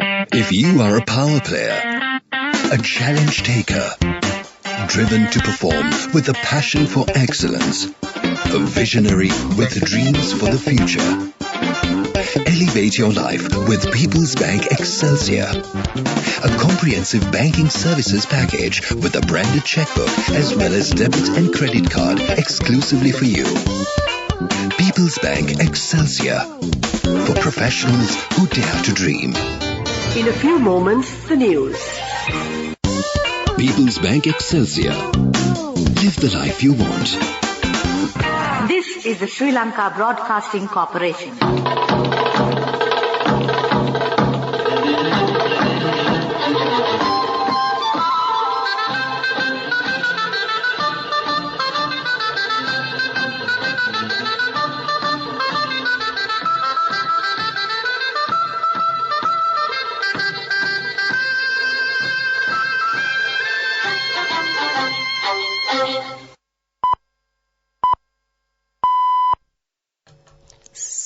If you are a power player, a challenge taker, driven to perform with a passion for excellence, a visionary with dreams for the future, elevate your life with People's Bank Excelsior, a comprehensive banking services package with a branded checkbook as well as debit and credit card exclusively for you. People's Bank Excelsior, for professionals who dare to dream. In a few moments, the news. People's Bank Excelsior. Live the life you want. This is the Sri Lanka Broadcasting Corporation.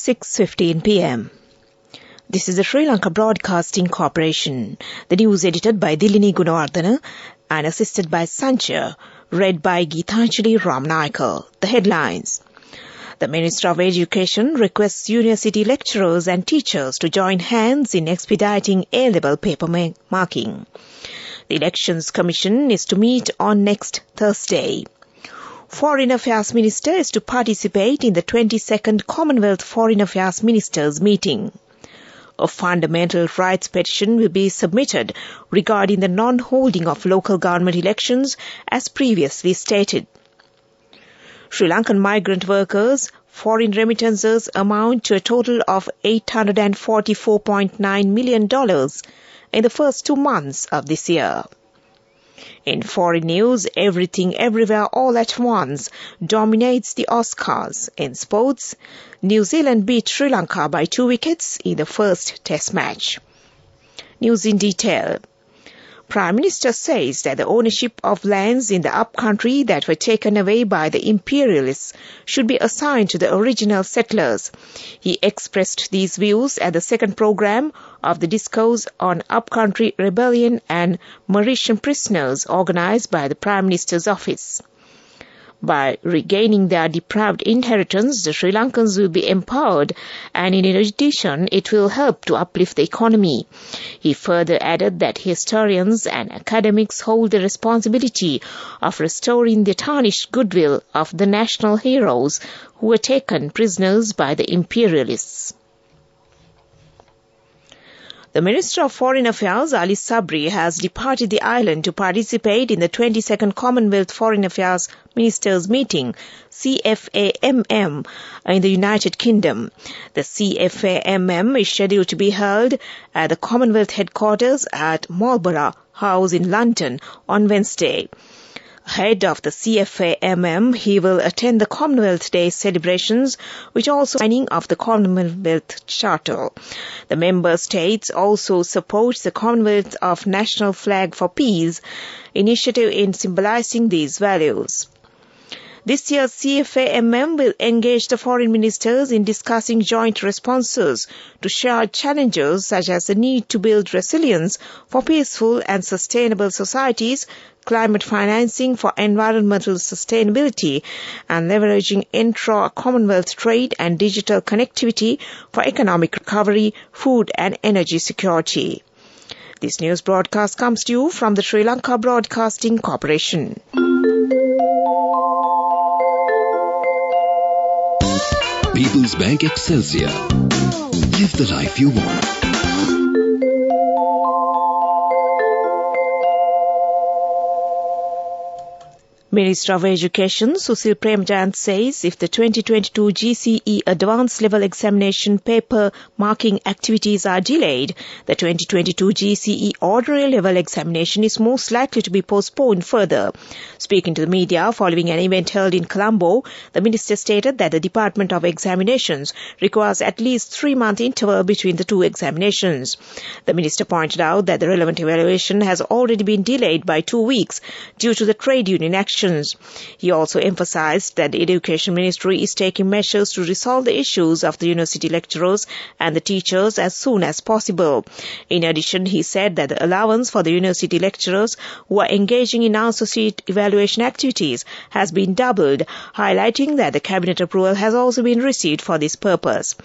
(6:15 p.m.) This is the Sri Lanka Broadcasting Corporation. The news edited by Dilini Gunawardana and assisted by Sancha, read by Geethanjali Ramnayaka. The headlines. The Minister of Education requests university lecturers and teachers to join hands in expediting A-level paper marking. The Elections Commission is to meet on next Thursday. Foreign Affairs Minister is to participate in the 22nd Commonwealth Foreign Affairs Ministers meeting. A fundamental rights petition will be submitted regarding the non-holding of local government elections as previously stated. Sri Lankan migrant workers' foreign remittances amount to a total of $844.9 million in the first 2 months of this year. In foreign news, Everything Everywhere All at Once dominates the Oscars. In sports, New Zealand beat Sri Lanka by 2 wickets in the first Test match. News in detail. Prime Minister says that the ownership of lands in the upcountry that were taken away by the imperialists should be assigned to the original settlers. He expressed these views at the second program of the Discourse on Upcountry Rebellion and Mauritian Prisoners organised by the Prime Minister's office. By regaining their deprived inheritance, the Sri Lankans will be empowered, and in addition, it will help to uplift the economy. He further added that historians and academics hold the responsibility of restoring the tarnished goodwill of the national heroes who were taken prisoners by the imperialists. The Minister of Foreign Affairs, Ali Sabri, has departed the island to participate in the 22nd Commonwealth Foreign Affairs Ministers Meeting, CFAMM, in the United Kingdom. The CFAMM is scheduled to be held at the Commonwealth headquarters at Marlborough House in London on Wednesday. Ahead of the CFAMM, he will attend the Commonwealth Day celebrations, which also signing of the Commonwealth Charter. The member states also support the Commonwealth of National Flag for Peace initiative in symbolizing these values. This year's CFAMM will engage the foreign ministers in discussing joint responses to shared challenges such as the need to build resilience for peaceful and sustainable societies, climate financing for environmental sustainability, and leveraging intra-Commonwealth trade and digital connectivity for economic recovery, food and energy security. This news broadcast comes to you from the Sri Lanka Broadcasting Corporation. People's Bank Excelsior. Live the life you want. Minister of Education Susil Premjayant says if the 2022 GCE Advanced Level Examination paper marking activities are delayed, the 2022 GCE Ordinary Level Examination is most likely to be postponed further. Speaking to the media following an event held in Colombo, the minister stated that the Department of Examinations requires at least 3-month interval between the two examinations. The minister pointed out that the relevant evaluation has already been delayed by 2 weeks due to the trade union action elections. He also emphasized that the Education Ministry is taking measures to resolve the issues of the university lecturers and the teachers as soon as possible. In addition, he said that the allowance for the university lecturers who are engaging in associate evaluation activities has been doubled, highlighting that the cabinet approval has also been received for this purpose.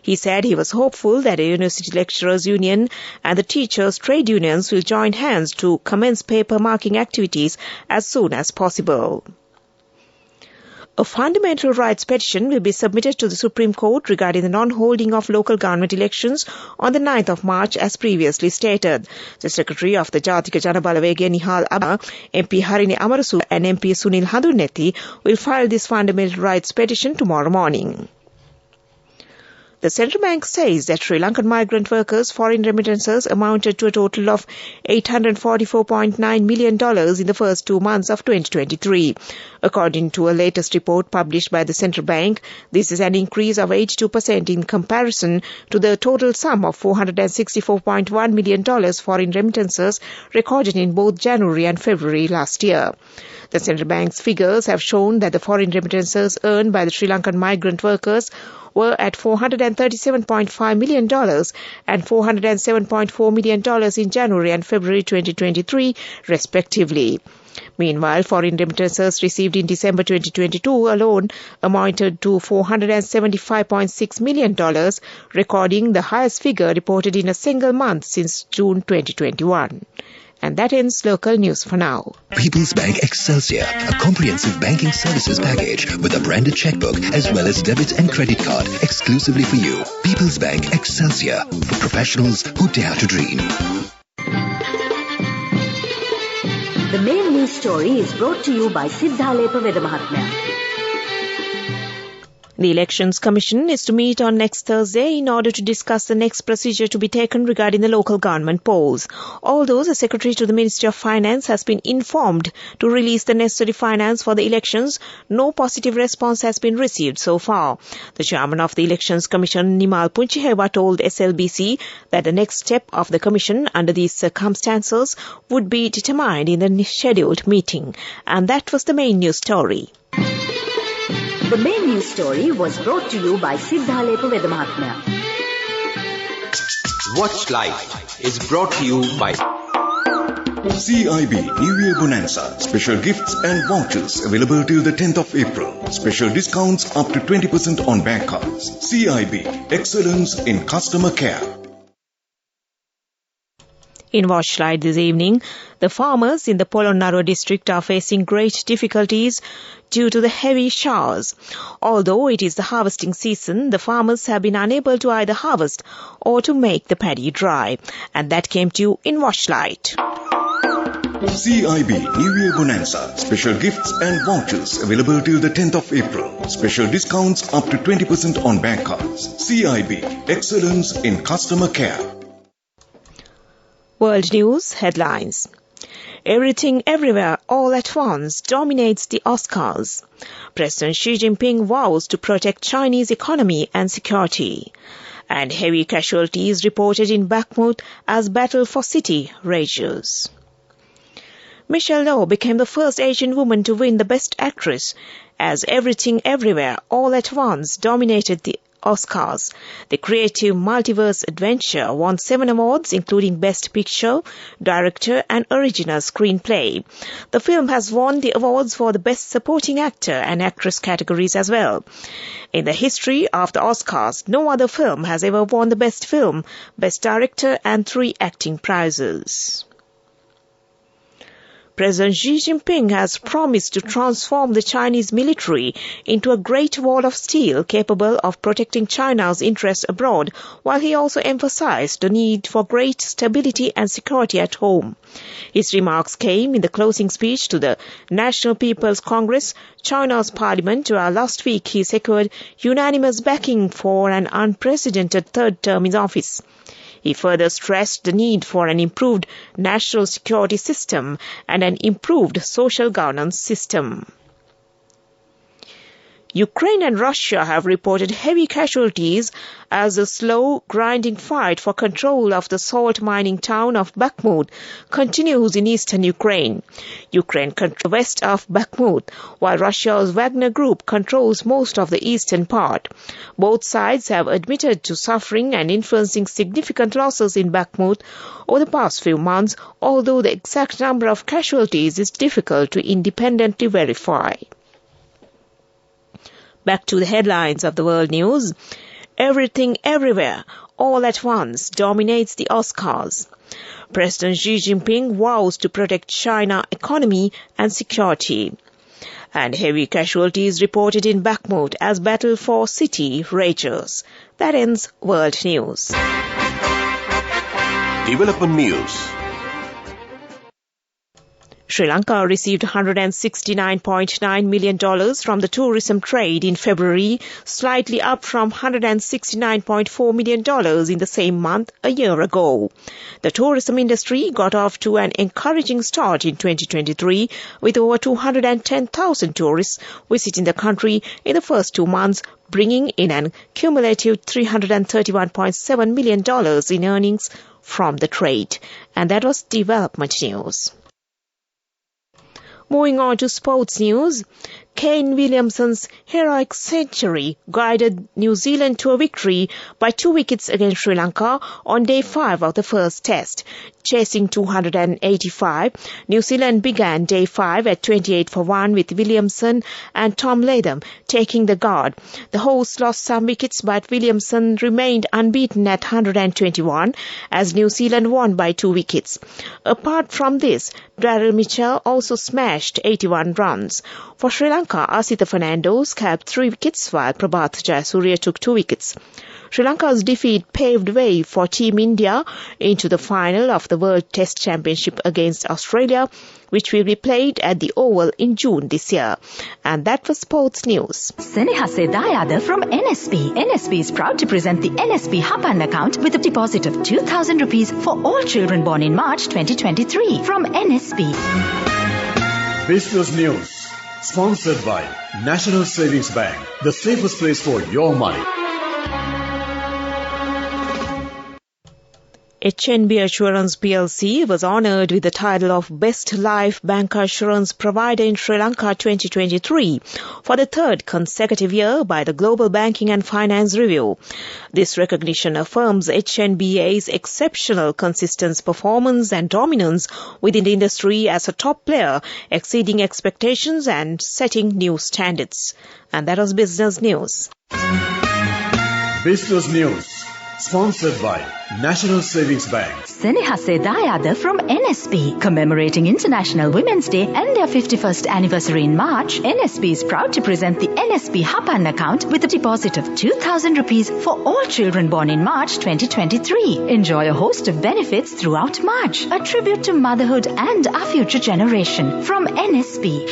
He said he was hopeful that the University Lecturers Union and the teachers' trade unions will join hands to commence paper marking activities as soon as possible. A fundamental rights petition will be submitted to the Supreme Court regarding the non-holding of local government elections on the 9th of March as previously stated. The Secretary of the Jathika Janabalawegaya Nihal Abba, MP Harini Amarasu and MP Sunil Handunnethi will file this fundamental rights petition tomorrow morning. The central bank says that Sri Lankan migrant workers' foreign remittances amounted to a total of $844.9 million in the first 2 months of 2023. According to a latest report published by the central bank, this is an increase of 82% in comparison to the total sum of $464.1 million foreign remittances recorded in both January and February last year. The central bank's figures have shown that the foreign remittances earned by the Sri Lankan migrant workers were at $437.5 million and $407.4 million in January and February 2023, respectively. Meanwhile, foreign remittances received in December 2022 alone amounted to $475.6 million, recording the highest figure reported in a single month since June 2021. And that ends local news for now. People's Bank Excelsior, a comprehensive banking services package with a branded checkbook as well as debit and credit card exclusively for you. People's Bank Excelsior, for professionals who dare to dream. The main news story is brought to you by Siddhalepa Vedamahatmya. The Elections Commission is to meet on next Thursday in order to discuss the next procedure to be taken regarding the local government polls. Although the Secretary to the Ministry of Finance has been informed to release the necessary finance for the elections, no positive response has been received so far. The Chairman of the Elections Commission, Nimal Punchihewa, told SLBC that the next step of the Commission under these circumstances would be determined in the scheduled meeting. And that was the main news story. The main news story was brought to you by Siddhalepa Vedamahatmya. Watch Live is brought to you by CIB New Year Bonanza. Special gifts and vouchers available till the 10th of April. Special discounts up to 20% on bank cards. CIB, excellence in customer care. In Washlight this evening, the farmers in the Polonnaruwa district are facing great difficulties due to the heavy showers. Although it is the harvesting season, the farmers have been unable to either harvest or to make the paddy dry. And that came to you in Washlight. CIB New Year Bonanza. Special gifts and vouchers available till the 10th of April. Special discounts up to 20% on bank cards. CIB, excellence in customer care. World News Headlines. Everything Everywhere All at Once dominates the Oscars. President Xi Jinping vows to protect Chinese economy and security. And heavy casualties reported in Bakhmut as battle for city rages. Michelle Yeoh became the first Asian woman to win the Best Actress as Everything Everywhere All at Once dominated the Oscars. The creative multiverse adventure won 7 awards, including Best Picture, Director and Original Screenplay. The film has won the awards for the Best Supporting Actor and Actress categories as well. In the history of the Oscars, no other film has ever won the Best Film, Best Director and 3 acting prizes. President Xi Jinping has promised to transform the Chinese military into a great wall of steel capable of protecting China's interests abroad, while he also emphasized the need for great stability and security at home. His remarks came in the closing speech to the National People's Congress, China's parliament, where last week he secured unanimous backing for an unprecedented third term in office. He further stressed the need for an improved national security system and an improved social governance system. Ukraine and Russia have reported heavy casualties as the slow, grinding fight for control of the salt mining town of Bakhmut continues in eastern Ukraine. Ukraine controls west of Bakhmut, while Russia's Wagner Group controls most of the eastern part. Both sides have admitted to suffering and influencing significant losses in Bakhmut over the past few months, although the exact number of casualties is difficult to independently verify. Back to the headlines of the world news. Everything Everywhere, All at Once dominates the Oscars. President Xi Jinping vows to protect China's economy and security. And heavy casualties reported in Bakhmut as battle for city rages. That ends world news. Development news. Sri Lanka received $169.9 million from the tourism trade in February, slightly up from $169.4 million in the same month a year ago. The tourism industry got off to an encouraging start in 2023, with over 210,000 tourists visiting the country in the first 2 months, bringing in an cumulative $331.7 million in earnings from the trade. And that was development news. Moving on to sports news, Kane Williamson's heroic century guided New Zealand to a victory by 2 wickets against Sri Lanka on day 5 of the first test. Chasing 285, New Zealand began day 5 at 28 for 1 with Williamson and Tom Latham taking the guard. The hosts lost some wickets, but Williamson remained unbeaten at 121 as New Zealand won by 2 wickets. Apart from this, Daryl Mitchell also smashed 81 runs. For Sri Lanka, Asitha Fernandes capped 3 wickets while Prabhat Jayasuriya took 2 wickets. Sri Lanka's defeat paved way for Team India into the final of the World Test Championship against Australia, which will be played at the Oval in June this year. And that was sports news. Senehase Dayada from NSB. NSB is proud to present the NSB Hapan account with a deposit of 2,000 rupees for all children born in March 2023 from NSB. Business News, sponsored by National Savings Bank, the safest place for your money. HNB Assurance PLC was honoured with the title of Best Life Banker Assurance Provider in Sri Lanka 2023 for the 3rd consecutive year by the Global Banking and Finance Review. This recognition affirms HNBA's exceptional consistent performance and dominance within the industry as a top player, exceeding expectations and setting new standards. And that was Business News. Business News, sponsored by National Savings Bank. Senehase Dayada from NSB. Commemorating International Women's Day and their 51st anniversary in March, NSB is proud to present the NSB Hapan account with a deposit of 2,000 rupees for all children born in March 2023. Enjoy a host of benefits throughout March. A tribute to motherhood and our future generation from NSB.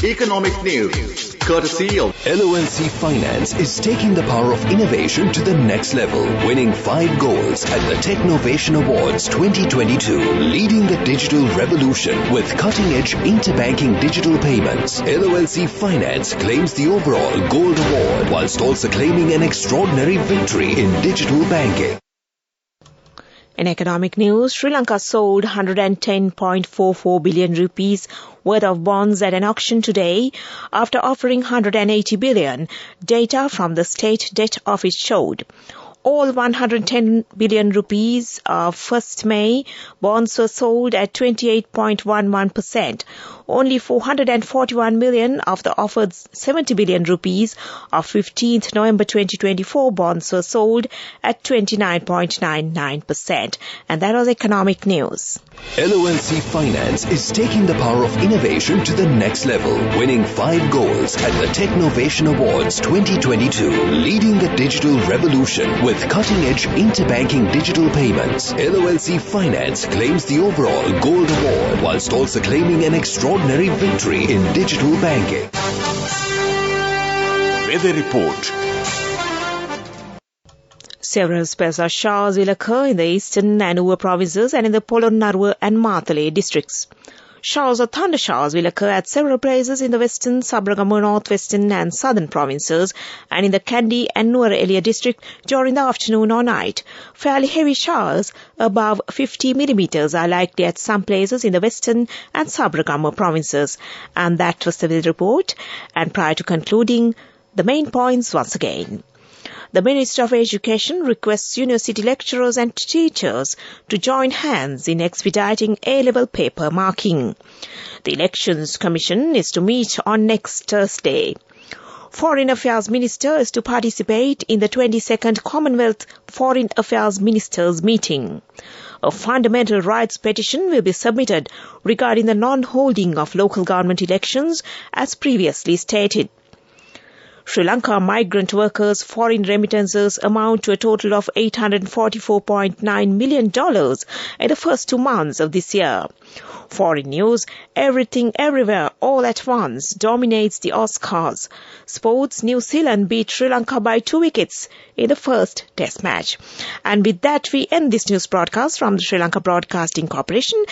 Economic news, courtesy of LOLC Finance is taking the power of innovation to the next level, winning 5 golds at the Technovation Awards 2022, leading the digital revolution with cutting-edge interbanking digital payments. LOLC Finance claims the overall gold award whilst also claiming an extraordinary victory in digital banking. In economic news, Sri Lanka sold 110.44 billion rupees worth of bonds at an auction today after offering 180 billion, data from the State Debt Office showed. All 110 billion rupees of 1st May bonds were sold at 28.11%. Only 441 million of the offered 70 billion rupees of 15th November 2024 bonds were sold at 29.99%. And that was economic news. LOLC Finance is taking the power of innovation to the next level, winning 5 golds at the Technovation Awards 2022, leading the digital revolution with cutting-edge interbanking digital payments. LOLC Finance claims the overall gold award whilst also claiming an extraordinary victory in digital banking. Weather Report. Several special showers will occur in the eastern and Nuwa provinces and in the Polonnaruwa and Matale districts. Showers or thunder showers will occur at several places in the western, Sabaragamuwa, northwestern and southern provinces and in the Kandy and Nuwara Eliya district during the afternoon or night. Fairly heavy showers above 50 millimeters are likely at some places in the western and Sabaragamuwa provinces. And that was the weather report. And prior to concluding, the main points once again. The Minister of Education requests university lecturers and teachers to join hands in expediting A-level paper marking. The Elections Commission is to meet on next Thursday. Foreign Affairs Minister is to participate in the 22nd Commonwealth Foreign Affairs Ministers meeting. A fundamental rights petition will be submitted regarding the non-holding of local government elections as previously stated. Sri Lanka migrant workers' foreign remittances amount to a total of $844.9 million in the first 2 months of this year. Foreign news, everything, everywhere, all at once dominates the Oscars. Sports, New Zealand beat Sri Lanka by 2 wickets in the first test match. And with that, we end this news broadcast from the Sri Lanka Broadcasting Corporation.